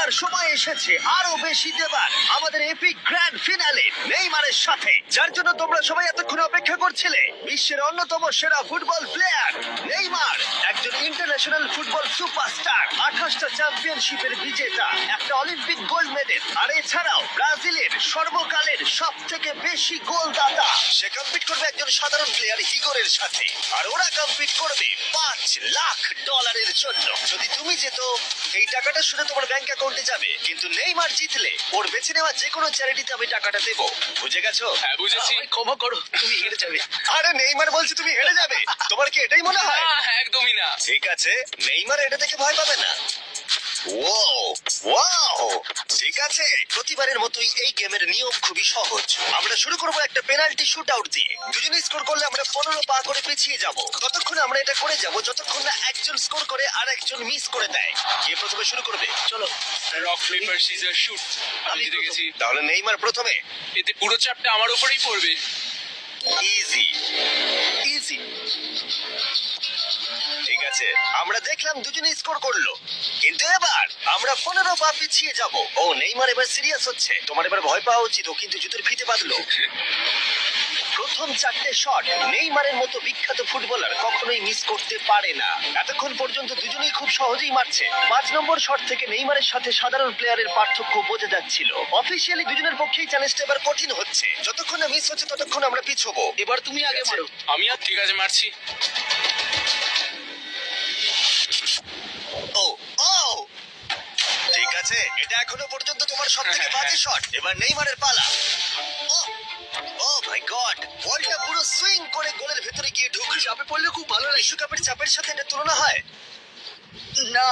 এবার সময় এসেছে আরো বেশি দেবার আমাদের এপিক গ্র্যান্ড ফিনালে নেইমারের সাথে, যার জন্য তোমরা সবাই এতক্ষণ অপেক্ষা করছিলে। বিশ্বের অন্যতম সেরা ফুটবল প্লেয়ার নেইমার, একজন ইন্টারন্যাশনাল ফুটবল সুপারস্টার, 28টা চ্যাম্পিয়নশিপের বিজেতা, একটা অলিম্পিক গোল্ড মেডেল, আর এছাড়াও ব্রাজিলের সর্বকালের সব থেকে বেশি গোলদাতা। সে কম্পিট করবে একজন সাধারণ প্লেয়ার হিগোরের সাথে, আর ওরা কম্পিট করবে $5 লাখ জন্য। যদি তুমি যেত, এই টাকাটা শুধু তোমার ব্যাংক অ্যাকাউন্টে যাবে, কিন্তু নেইমার জিতলে ওর বেছে নেওয়া যে কোনো চ্যারিটিতে আমি টাকাটা দেবো। বুঝে গেছো? হ্যাঁ বুঝেছি। আমায় ক্ষমা করো, তুমি হেরে যাবে। আরে নেইমার বলছে তুমি হেরে যাবে, তোমার কি এটাই মনে হয়? একদমই না। ঠিক আছে, নেইমার এটা দেখে ভয় পাবে না। ওয়াও, ঠিক আছে। প্রতিবারের মতোই এই গেমের নিয়ম খুবই সহজ। আমরা শুরু করব একটা পেনাল্টি শুট আউট দিয়ে। দুজনে স্কোর করলে আমরা 15 পা করে পিছিয়ে যাব। ততক্ষণ আমরা এটা করে যাব যতক্ষণ না একজন স্কোর করে আর একজন মিস করে দেয়। কে প্রথমে শুরু করবে? চলো। Rock paper scissor shoot. আমি জিতে গেছি। তাহলে নেইমার প্রথমে। এতে পুরো চাপটা আমার উপরেই পড়বে। Easy easy. ঠিক আছে, আমরা দেখলাম দুজনে স্কোর করলো, কিন্তু এবার আমরা 15 পা পিছিয়ে যাব। ও নেইমার এবার সিরিয়াস হচ্ছে। তোমার এবার ভয় পাওয়া উচিত, ও কিন্তু জুতোর ফিতে বাঁধলো। প্রথম 4টে শট নেইমারের মতো বিখ্যাত ফুটবলার কখনোই মিস করতে পারে না। এতক্ষণ পর্যন্ত দুজনেই খুব সহজেই মারছে। 5 নম্বর শট থেকে নেইমারের সাথে সাধারণ প্লেয়ারের পার্থক্য বোঝা যাচ্ছিল। অফিসিয়ালি দুজনের পক্ষেই চ্যালেঞ্জটা এবার কঠিন হচ্ছে। যতক্ষণ না মিস হচ্ছে ততক্ষণ আমরা পিছবো। এবার তুমি আগে মারো। আমি আর ঠিক আছে মারছি। ও ও ঠিক আছে, এটা এখনো পর্যন্ত তোমার সবথেকে বাজে শট। এবার নেইমারের পালা। ও মাই গড, বলটা পুরো সুইং করে গোলের ভেতরে গিয়ে ঢুকলো। চাপে পড়লে খুব ভালো লাগে। বিশ্বকাপের চাপের সাথে এটা তুলনা হয় না।